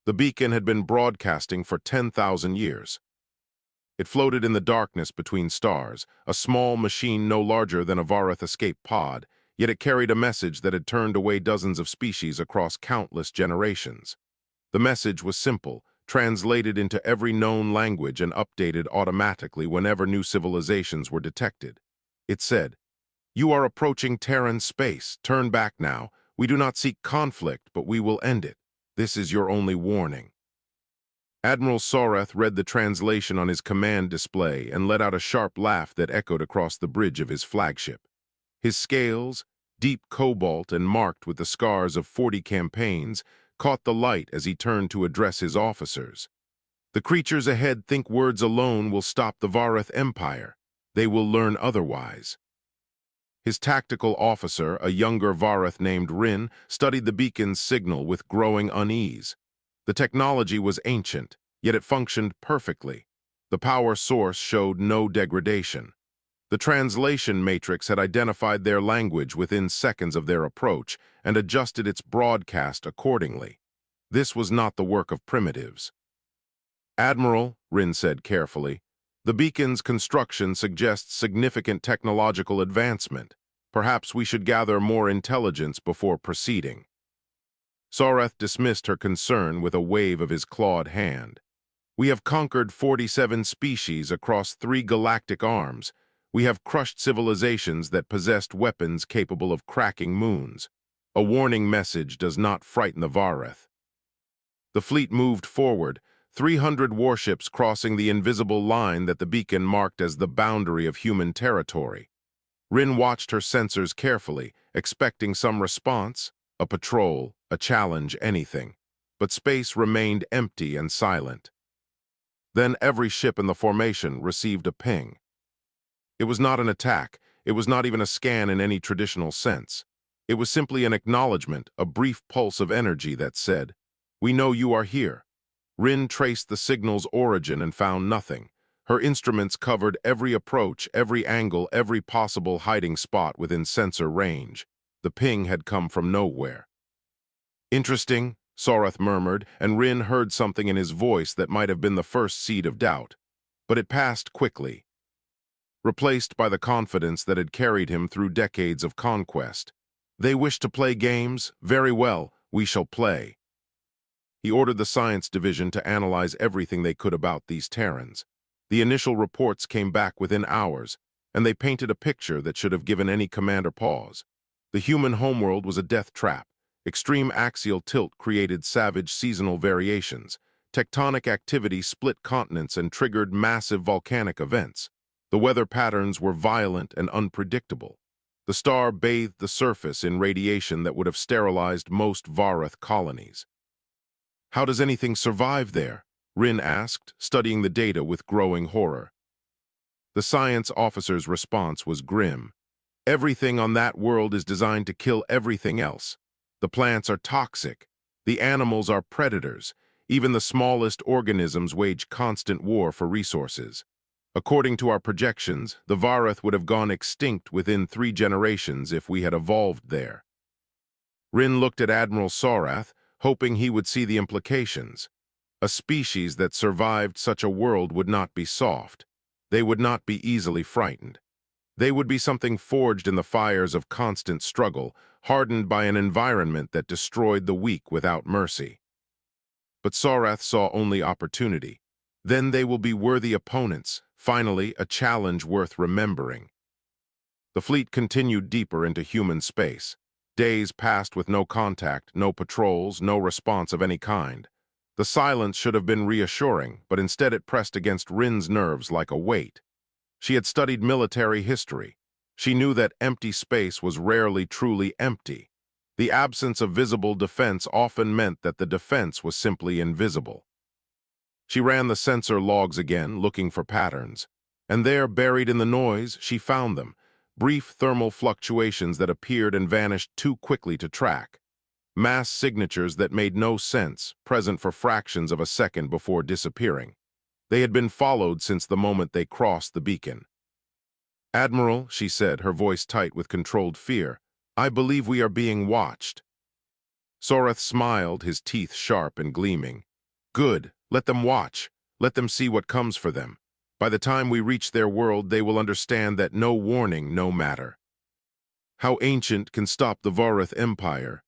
The beacon had been broadcasting for 10,000 years. It floated in the darkness between stars, a small machine no larger than a Vareth escape pod, yet it carried a message that had turned away dozens of species across countless generations. The message was simple, translated into every known language and updated automatically whenever new civilizations were detected. It said, "You are approaching Terran space. Turn back now. We do not seek conflict, but we will end it. This is your only warning." Admiral Soreth read the translation on his command display and let out a sharp laugh that echoed across the bridge of his flagship. His scales, deep cobalt and marked with the scars of 40 campaigns, caught the light as he turned to address his officers. "The creatures ahead think words alone will stop the Vareth Empire. They will learn otherwise." His tactical officer, a younger Vareth named Rin, studied the beacon's signal with growing unease. The technology was ancient, yet it functioned perfectly. The power source showed no degradation. The translation matrix had identified their language within seconds of their approach and adjusted its broadcast accordingly. This was not the work of primitives. "Admiral," Rin said carefully, "the beacon's construction suggests significant technological advancement. Perhaps we should gather more intelligence before proceeding." Soreth dismissed her concern with a wave of his clawed hand. "We have conquered 47 species across 3 galactic arms. We have crushed civilizations that possessed weapons capable of cracking moons. A warning message does not frighten the Vareth." The fleet moved forward, 300 warships crossing the invisible line that the beacon marked as the boundary of human territory. Rin watched her sensors carefully, expecting some response, a patrol, a challenge, anything. But space remained empty and silent. Then every ship in the formation received a ping. It was not an attack. It was not even a scan in any traditional sense. It was simply an acknowledgement, a brief pulse of energy that said, "We know you are here." Rin traced the signal's origin and found nothing. Her instruments covered every approach, every angle, every possible hiding spot within sensor range. The ping had come from nowhere. "Interesting," Soreth murmured, and Rin heard something in his voice that might have been the first seed of doubt. But it passed quickly, replaced by the confidence that had carried him through decades of conquest. "They wish to play games? Very well, we shall play." He ordered the science division to analyze everything they could about these Terrans. The initial reports came back within hours, and they painted a picture that should have given any commander pause. The human homeworld was a death trap. Extreme axial tilt created savage seasonal variations. Tectonic activity split continents and triggered massive volcanic events. The weather patterns were violent and unpredictable. The star bathed the surface in radiation that would have sterilized most Vareth colonies. "How does anything survive there?" Rin asked, studying the data with growing horror. The science officer's response was grim. "Everything on that world is designed to kill everything else. The plants are toxic. The animals are predators. Even the smallest organisms wage constant war for resources. According to our projections, the Vareth would have gone extinct within 3 generations if we had evolved there." Rin looked at Admiral Soreth, hoping he would see the implications. A species that survived such a world would not be soft. They would not be easily frightened. They would be something forged in the fires of constant struggle, hardened by an environment that destroyed the weak without mercy. But Soreth saw only opportunity. Then they will be worthy opponents, finally a challenge worth remembering. The fleet continued deeper into human space. Days passed with no contact, no patrols, no response of any kind. The silence should have been reassuring, but instead it pressed against Rin's nerves like a weight. She had studied military history. She knew that empty space was rarely truly empty. The absence of visible defense often meant that the defense was simply invisible. She ran the sensor logs again, looking for patterns. And there, buried in the noise, she found them, brief thermal fluctuations that appeared and vanished too quickly to track. Mass signatures that made no sense, present for fractions of a second before disappearing. They had been followed since the moment they crossed the beacon. "Admiral," she said, her voice tight with controlled fear, "I believe we are being watched." Soreth smiled, his teeth sharp and gleaming. Good. Let them watch. Let them see what comes for them. By the time we reach their world, they will understand that no warning, no matter. How ancient can stop the Varath Empire?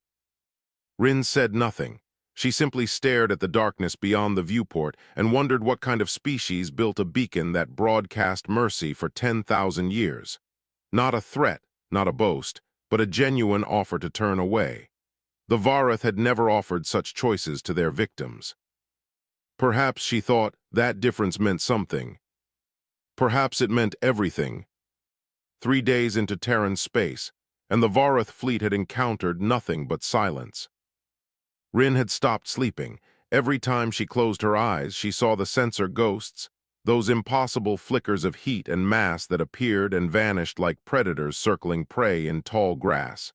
Rin said nothing. She simply stared at the darkness beyond the viewport and wondered what kind of species built a beacon that broadcast mercy for 10,000 years. Not a threat, not a boast, but a genuine offer to turn away. The Varath had never offered such choices to their victims. Perhaps, she thought, that difference meant something. Perhaps it meant everything. 3 days into Terran space, and the Varath fleet had encountered nothing but silence. Rin had stopped sleeping. Every time she closed her eyes, she saw the sensor ghosts, those impossible flickers of heat and mass that appeared and vanished like predators circling prey in tall grass.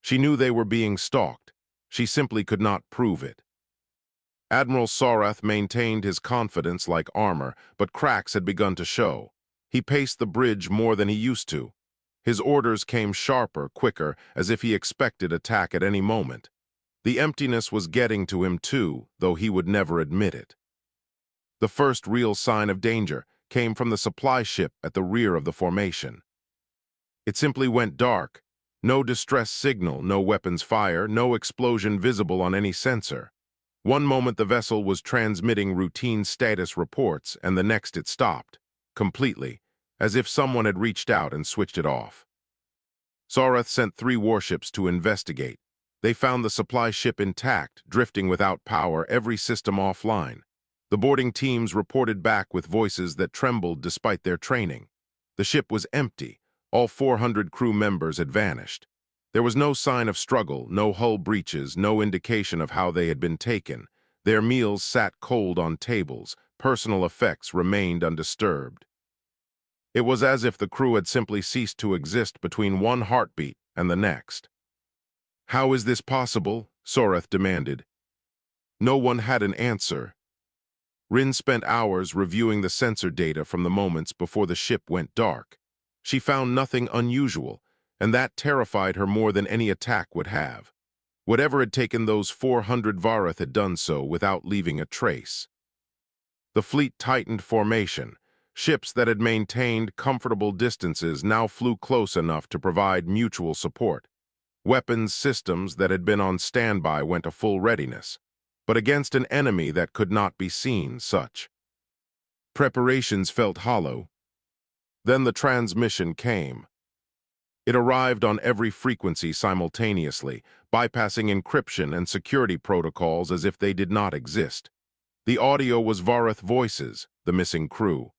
She knew they were being stalked. She simply could not prove it. Admiral Sorath maintained his confidence like armor, but cracks had begun to show. He paced the bridge more than he used to. His orders came sharper, quicker, as if he expected attack at any moment. The emptiness was getting to him too, though he would never admit it. The first real sign of danger came from the supply ship at the rear of the formation. It simply went dark. No distress signal, no weapons fire, no explosion visible on any sensor. One moment the vessel was transmitting routine status reports, and the next it stopped, completely, as if someone had reached out and switched it off. Sorath sent 3 warships to investigate. They found the supply ship intact, drifting without power, every system offline. The boarding teams reported back with voices that trembled despite their training. The ship was empty. All 400 crew members had vanished. There was no sign of struggle, no hull breaches, no indication of how they had been taken. Their meals sat cold on tables. Personal effects remained undisturbed. It was as if the crew had simply ceased to exist between one heartbeat and the next. "How is this possible?" Sorath demanded. No one had an answer. Rin spent hours reviewing the sensor data from the moments before the ship went dark. She found nothing unusual, and that terrified her more than any attack would have. Whatever had taken those 400 Varath had done so without leaving a trace. The fleet tightened formation. Ships that had maintained comfortable distances now flew close enough to provide mutual support. Weapons systems that had been on standby went to full readiness, but against an enemy that could not be seen, such preparations felt hollow. Then the transmission came. It arrived on every frequency simultaneously, bypassing encryption and security protocols as if they did not exist. The audio was Varath voices, the missing crew.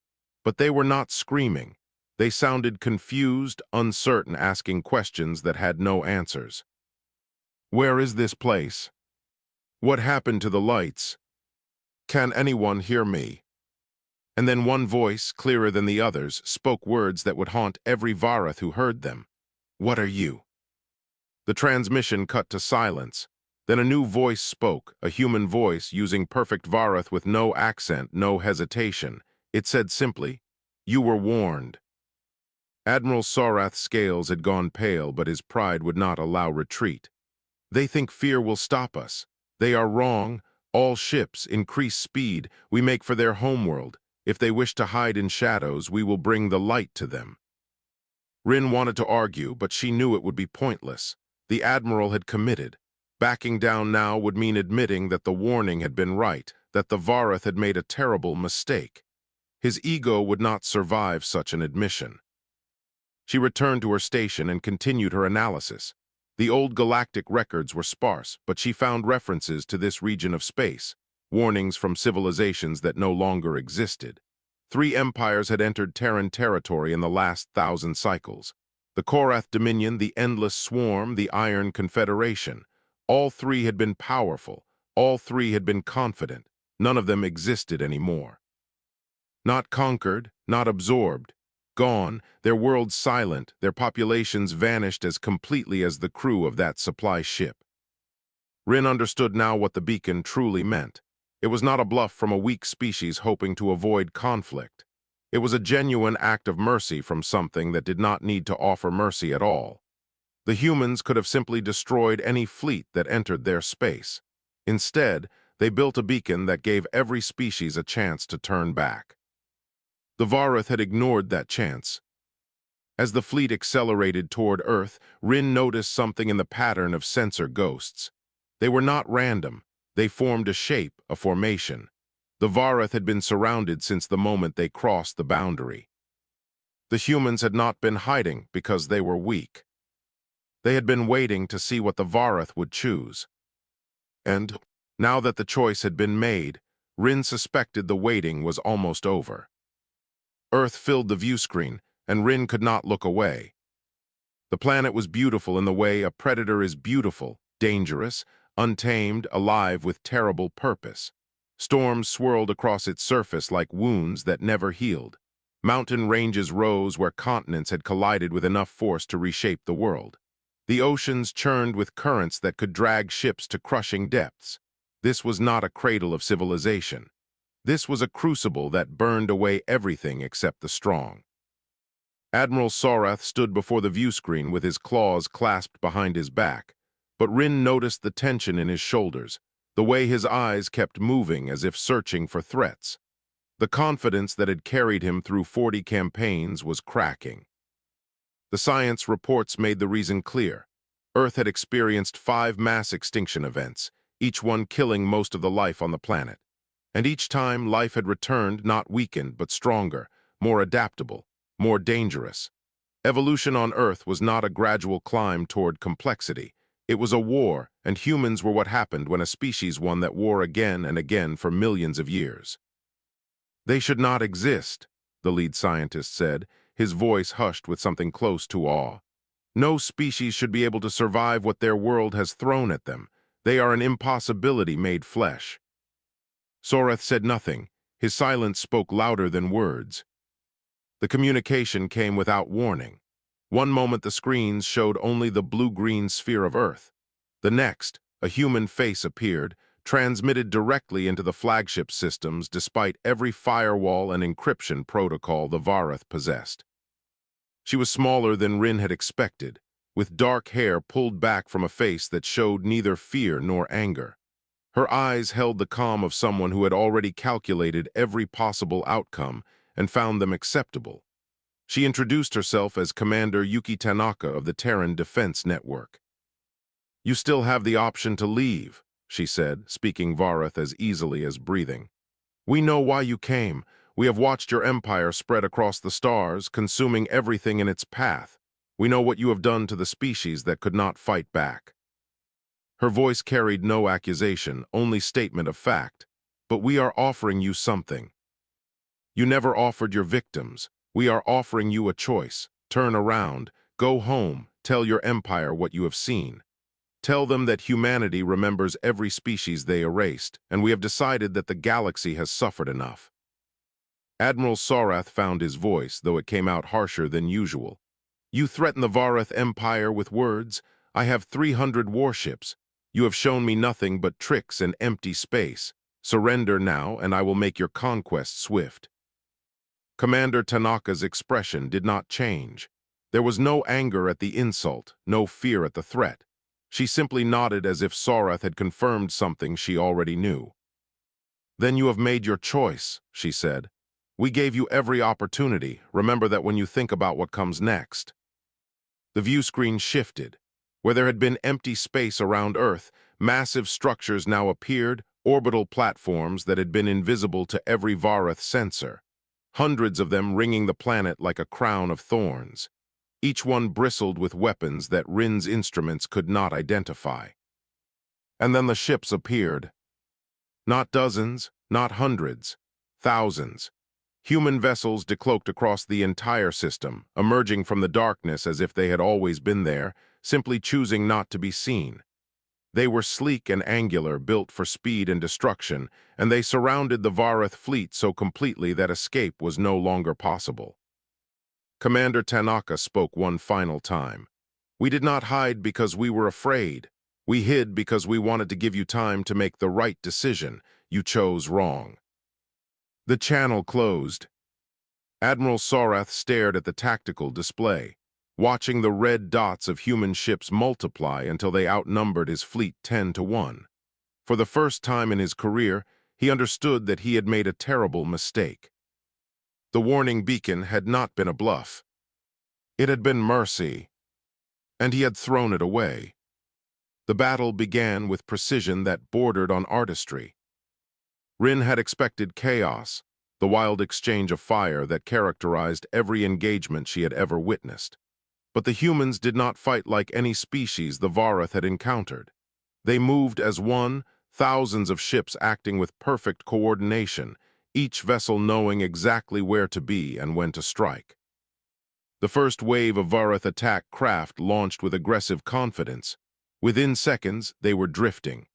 But they were not screaming. They sounded confused, uncertain, asking questions that had no answers. "Where is this place? What happened to the lights? Can anyone hear me?" And then one voice, clearer than the others, spoke words that would haunt every Varath who heard them. "What are you?" The transmission cut to silence. Then a new voice spoke, a human voice using perfect Varath with no accent, no hesitation. It said simply, "You were warned." Admiral Sorath's scales had gone pale, but his pride would not allow retreat. "They think fear will stop us. They are wrong. All ships increase speed. We make for their homeworld. If they wish to hide in shadows, we will bring the light to them." Rin wanted to argue, but she knew it would be pointless. The Admiral had committed. Backing down now would mean admitting that the warning had been right, that the Varath had made a terrible mistake. His ego would not survive such an admission. She returned to her station and continued her analysis. The old galactic records were sparse, but she found references to this region of space, warnings from civilizations that no longer existed. 3 empires had entered Terran territory in the last 1,000 cycles. The Korath Dominion, the Endless Swarm, the Iron Confederation. All 3 had been powerful. All 3 had been confident. None of them existed anymore. Not conquered, not absorbed. Gone, their worlds silent, their populations vanished as completely as the crew of that supply ship. Rin understood now what the beacon truly meant. It was not a bluff from a weak species hoping to avoid conflict. It was a genuine act of mercy from something that did not need to offer mercy at all. The humans could have simply destroyed any fleet that entered their space. Instead, They built a beacon that gave every species a chance to turn back. The Vareth had ignored that chance. As the fleet accelerated toward Earth, Rin noticed something in the pattern of sensor ghosts. They were not random. They formed a shape, a formation. The Vareth had been surrounded since the moment they crossed the boundary. The humans had not been hiding because they were weak. They had been waiting to see what the Vareth would choose. And, now that the choice had been made, Rin suspected the waiting was almost over. Earth filled the view screen, and Rin could not look away. The planet was beautiful in the way a predator is beautiful, dangerous, untamed, alive with terrible purpose. Storms swirled across its surface like wounds that never healed. Mountain ranges rose where continents had collided with enough force to reshape the world. The oceans churned with currents that could drag ships to crushing depths. This was not a cradle of civilization. This was a crucible that burned away everything except the strong. Admiral Sorath stood before the view screen with his claws clasped behind his back, but Rin noticed the tension in his shoulders, the way his eyes kept moving as if searching for threats. The confidence that had carried him through 40 campaigns was cracking. The science reports made the reason clear. Earth had experienced 5 mass extinction events, each one killing most of the life on the planet. And each time, life had returned not weakened but stronger, more adaptable, more dangerous. Evolution on Earth was not a gradual climb toward complexity. It was a war, and humans were what happened when a species won that war again and again for millions of years. They should not exist, the lead scientist said, his voice hushed with something close to awe. No species should be able to survive what their world has thrown at them. They are an impossibility made flesh. Sorath said nothing. His silence spoke louder than words. The communication came without warning. One moment the screens showed only the blue-green sphere of Earth. The next, a human face appeared, transmitted directly into the flagship systems despite every firewall and encryption protocol the Vareth possessed. She was smaller than Rin had expected, with dark hair pulled back from a face that showed neither fear nor anger. Her eyes held the calm of someone who had already calculated every possible outcome and found them acceptable. She introduced herself as Commander Yuki Tanaka of the Terran Defense Network. "You still have the option to leave," she said, speaking Vareth as easily as breathing. "We know why you came. We have watched your empire spread across the stars, consuming everything in its path. We know what you have done to the species that could not fight back." Her voice carried no accusation, only statement of fact. "But we are offering you something. You never offered your victims. We are offering you a choice. Turn around, go home, tell your empire what you have seen. Tell them that humanity remembers every species they erased, and we have decided that the galaxy has suffered enough." Admiral Sorath found his voice, though it came out harsher than usual. "You threaten the Vareth Empire with words? I have 300 warships. You have shown me nothing but tricks and empty space. Surrender now, and I will make your conquest swift." Commander Tanaka's expression did not change. There was no anger at the insult, no fear at the threat. She simply nodded as if Sorath had confirmed something she already knew. "Then you have made your choice," she said. "We gave you every opportunity. Remember that when you think about what comes next." The view screen shifted. Where there had been empty space around Earth, massive structures now appeared, orbital platforms that had been invisible to every Vareth sensor. Hundreds of them ringing the planet like a crown of thorns. Each one bristled with weapons that Rin's instruments could not identify. And then the ships appeared. Not dozens, not hundreds, thousands. Human vessels decloaked across the entire system, emerging from the darkness as if they had always been there, simply choosing not to be seen. They were sleek and angular, built for speed and destruction, and they surrounded the Vareth fleet so completely that escape was no longer possible. Commander Tanaka spoke one final time. "We did not hide because we were afraid. We hid because we wanted to give you time to make the right decision. You chose wrong." The channel closed. Admiral Sorath stared at the tactical display, watching the red dots of human ships multiply until they outnumbered his fleet 10 to 1. For the first time in his career, he understood that he had made a terrible mistake. The warning beacon had not been a bluff. It had been mercy, and he had thrown it away. The battle began with precision that bordered on artistry. Rin had expected chaos, the wild exchange of fire that characterized every engagement she had ever witnessed. But the humans did not fight like any species the Varath had encountered. They moved as one, thousands of ships acting with perfect coordination, each vessel knowing exactly where to be and when to strike. The first wave of Varath attack craft launched with aggressive confidence. Within seconds, they were drifting.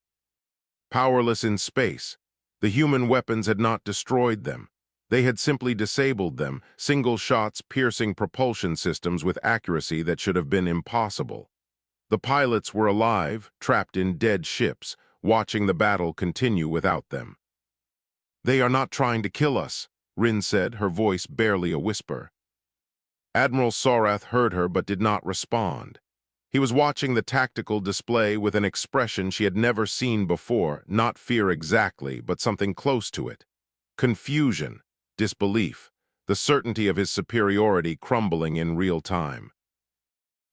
Powerless in space, the human weapons had not destroyed them. They had simply disabled them, single shots piercing propulsion systems with accuracy that should have been impossible. The pilots were alive, trapped in dead ships, watching the battle continue without them. "They are not trying to kill us," Rin said, her voice barely a whisper. Admiral Sorath heard her but did not respond. He was watching the tactical display with an expression she had never seen before, not fear exactly, but something close to it. Confusion, disbelief, the certainty of his superiority crumbling in real time.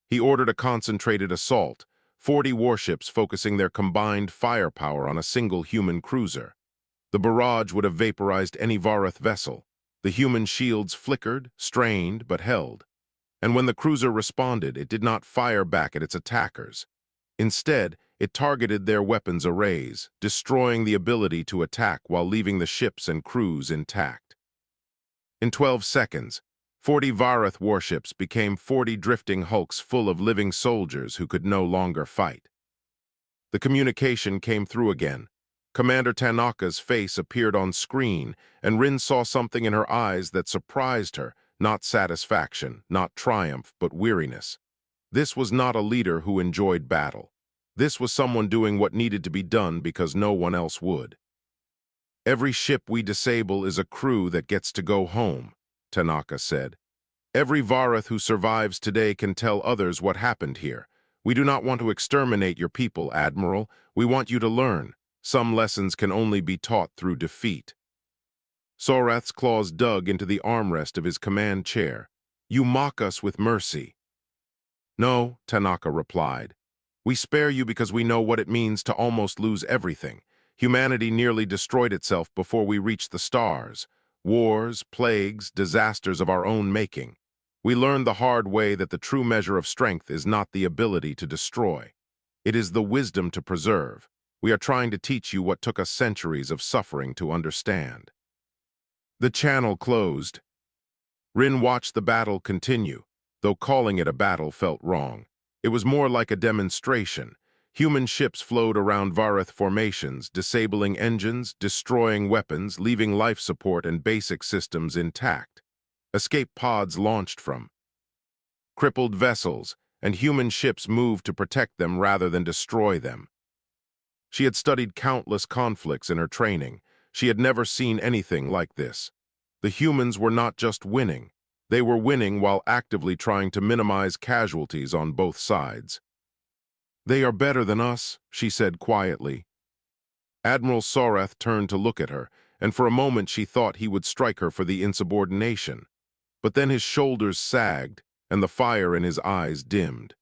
He ordered a concentrated assault, 40 warships focusing their combined firepower on a single human cruiser. The barrage would have vaporized any Varath vessel. The human shields flickered, strained, but held. And when the cruiser responded, it did not fire back at its attackers. Instead, it targeted their weapons arrays, destroying the ability to attack while leaving the ships and crews intact. In 12 seconds, 40 Varath warships became 40 drifting hulks full of living soldiers who could no longer fight. The communication came through again. Commander Tanaka's face appeared on screen, and Rin saw something in her eyes that surprised her. Not satisfaction, not triumph, but weariness. This was not a leader who enjoyed battle. This was someone doing what needed to be done because no one else would. "Every ship we disable is a crew that gets to go home," Tanaka said. "Every Varath who survives today can tell others what happened here. We do not want to exterminate your people, Admiral. We want you to learn. Some lessons can only be taught through defeat." Sorath's claws dug into the armrest of his command chair. "You mock us with mercy." "No," Tanaka replied. "We spare you because we know what it means to almost lose everything. Humanity nearly destroyed itself before we reached the stars. Wars, plagues, disasters of our own making. We learned the hard way that the true measure of strength is not the ability to destroy. It is the wisdom to preserve. We are trying to teach you what took us centuries of suffering to understand." The channel closed. Rin watched the battle continue, though calling it a battle felt wrong. It was more like a demonstration. Human ships flowed around Varath formations, disabling engines, destroying weapons, leaving life support and basic systems intact. Escape pods launched from crippled vessels, and human ships moved to protect them rather than destroy them. She had studied countless conflicts in her training. She had never seen anything like this. The humans were not just winning. They were winning while actively trying to minimize casualties on both sides. "They are better than us," she said quietly. Admiral Sorath turned to look at her, and for a moment she thought he would strike her for the insubordination. But then his shoulders sagged, and the fire in his eyes dimmed.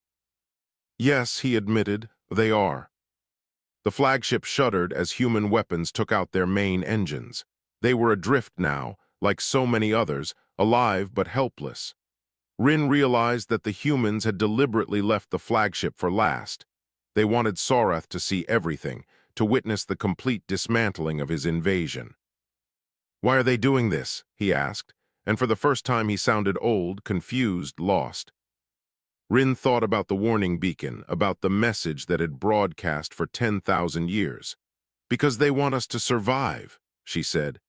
"Yes," he admitted, "they are." The flagship shuddered as human weapons took out their main engines. They were adrift now, like so many others, alive but helpless. Rin realized that the humans had deliberately left the flagship for last. They wanted Sorath to see everything, to witness the complete dismantling of his invasion. "Why are they doing this?" he asked, and for the first time he sounded old, confused, lost. Rin thought about the warning beacon, about the message that had broadcast for 10,000 years. "Because they want us to survive," she said.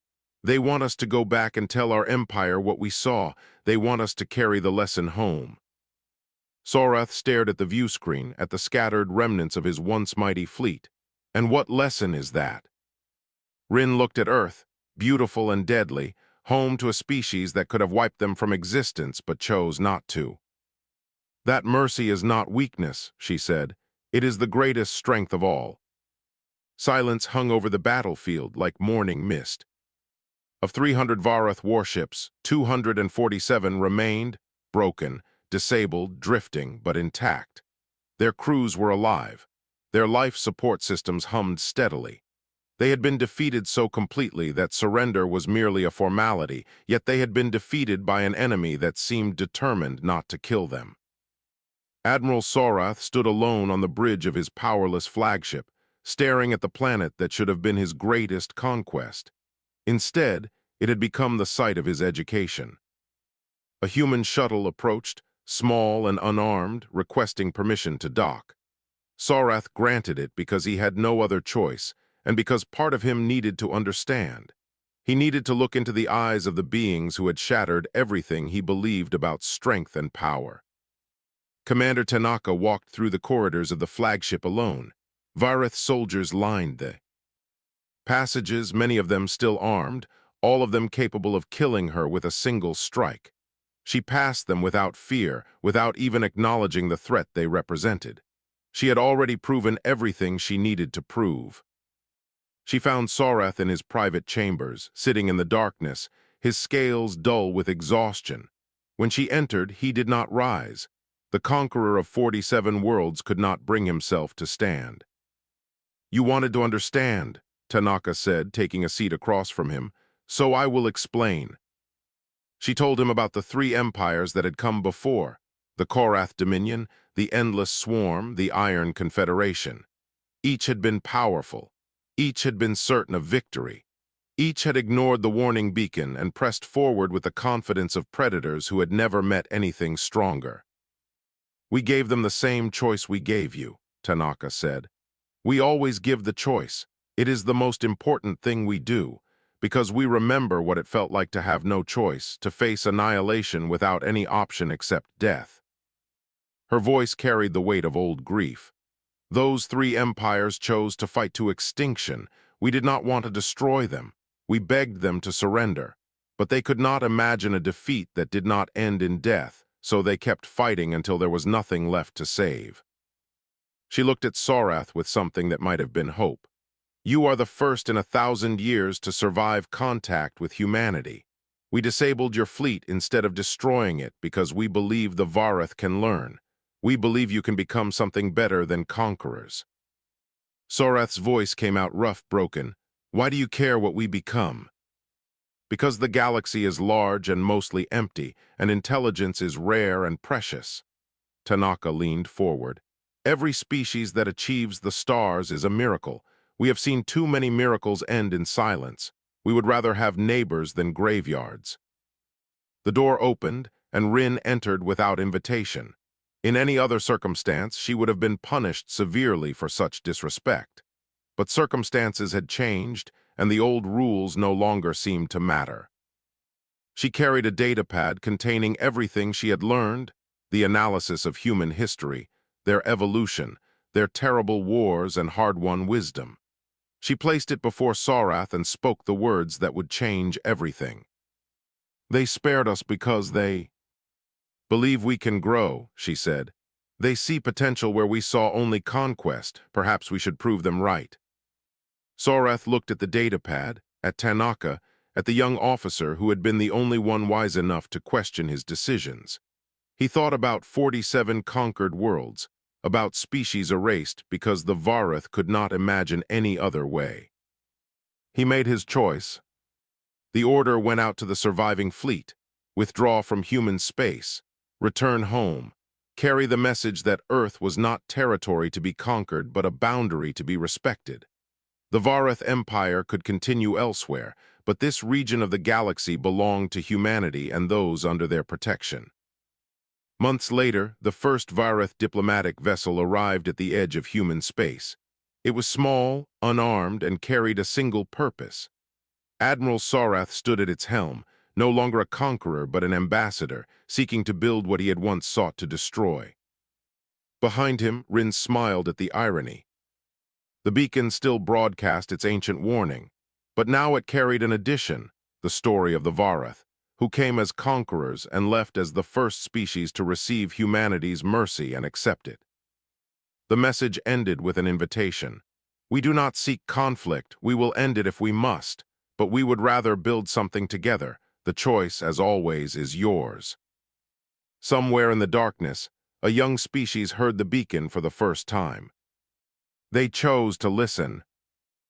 "They want us to go back and tell our empire what we saw. They want us to carry the lesson home." Sorath stared at the view screen, at the scattered remnants of his once mighty fleet. "And what lesson is that?" Rin looked at Earth, beautiful and deadly, home to a species that could have wiped them from existence but chose not to. "That mercy is not weakness," she said. "It is the greatest strength of all." Silence hung over the battlefield like morning mist. Of 300 Varath warships, 247 remained, broken, disabled, drifting, but intact. Their crews were alive. Their life support systems hummed steadily. They had been defeated so completely that surrender was merely a formality, yet they had been defeated by an enemy that seemed determined not to kill them. Admiral Sorath stood alone on the bridge of his powerless flagship, staring at the planet that should have been his greatest conquest. Instead, it had become the site of his education. A human shuttle approached, small and unarmed, requesting permission to dock. Sorath granted it because he had no other choice, and because part of him needed to understand. He needed to look into the eyes of the beings who had shattered everything he believed about strength and power. Commander Tanaka walked through the corridors of the flagship alone. Varath soldiers lined the passages, many of them still armed, all of them capable of killing her with a single strike. She passed them without fear, without even acknowledging the threat they represented. She had already proven everything she needed to prove. She found Sorath in his private chambers, sitting in the darkness, his scales dull with exhaustion. When she entered, he did not rise. The conqueror of 47 worlds could not bring himself to stand. "You wanted to understand," Tanaka said, taking a seat across from him, "so I will explain." She told him about the three empires that had come before, the Korath Dominion, the Endless Swarm, the Iron Confederation. Each had been powerful. Each had been certain of victory. Each had ignored the warning beacon and pressed forward with the confidence of predators who had never met anything stronger. "We gave them the same choice we gave you," Tanaka said. "We always give the choice. It is the most important thing we do, because we remember what it felt like to have no choice, to face annihilation without any option except death." Her voice carried the weight of old grief. "Those three empires chose to fight to extinction. We did not want to destroy them. We begged them to surrender. But they could not imagine a defeat that did not end in death, so they kept fighting until there was nothing left to save." She looked at Sorath with something that might have been hope. "You are the first in 1,000 years to survive contact with humanity. We disabled your fleet instead of destroying it because we believe the Varath can learn. We believe you can become something better than conquerors." Sorath's voice came out rough, broken. "Why do you care what we become?" "Because the galaxy is large and mostly empty, and intelligence is rare and precious." Tanaka leaned forward. "Every species that achieves the stars is a miracle. We have seen too many miracles end in silence. We would rather have neighbors than graveyards." The door opened, and Rin entered without invitation. In any other circumstance, she would have been punished severely for such disrespect. But circumstances had changed, and the old rules no longer seemed to matter. She carried a datapad containing everything she had learned, the analysis of human history, their evolution, their terrible wars and hard-won wisdom. She placed it before Sorath and spoke the words that would change everything. "They spared us because they believe we can grow," she said. "They see potential where we saw only conquest. Perhaps we should prove them right." Sorath looked at the datapad, at Tanaka, at the young officer who had been the only one wise enough to question his decisions. He thought about 47 conquered worlds, about species erased because the Varath could not imagine any other way. He made his choice. The order went out to the surviving fleet: withdraw from human space, return home, carry the message that Earth was not territory to be conquered but a boundary to be respected. The Varath Empire could continue elsewhere, but this region of the galaxy belonged to humanity and those under their protection. Months later, the first Varath diplomatic vessel arrived at the edge of human space. It was small, unarmed, and carried a single purpose. Admiral Sorath stood at its helm, no longer a conqueror but an ambassador, seeking to build what he had once sought to destroy. Behind him, Rin smiled at the irony. The beacon still broadcast its ancient warning, but now it carried an addition, the story of the Varath, who came as conquerors and left as the first species to receive humanity's mercy and accept it. The message ended with an invitation. We do not seek conflict, we will end it if we must, but we would rather build something together. The choice, as always, is yours. Somewhere in the darkness, a young species heard the beacon for the first time. They chose to listen,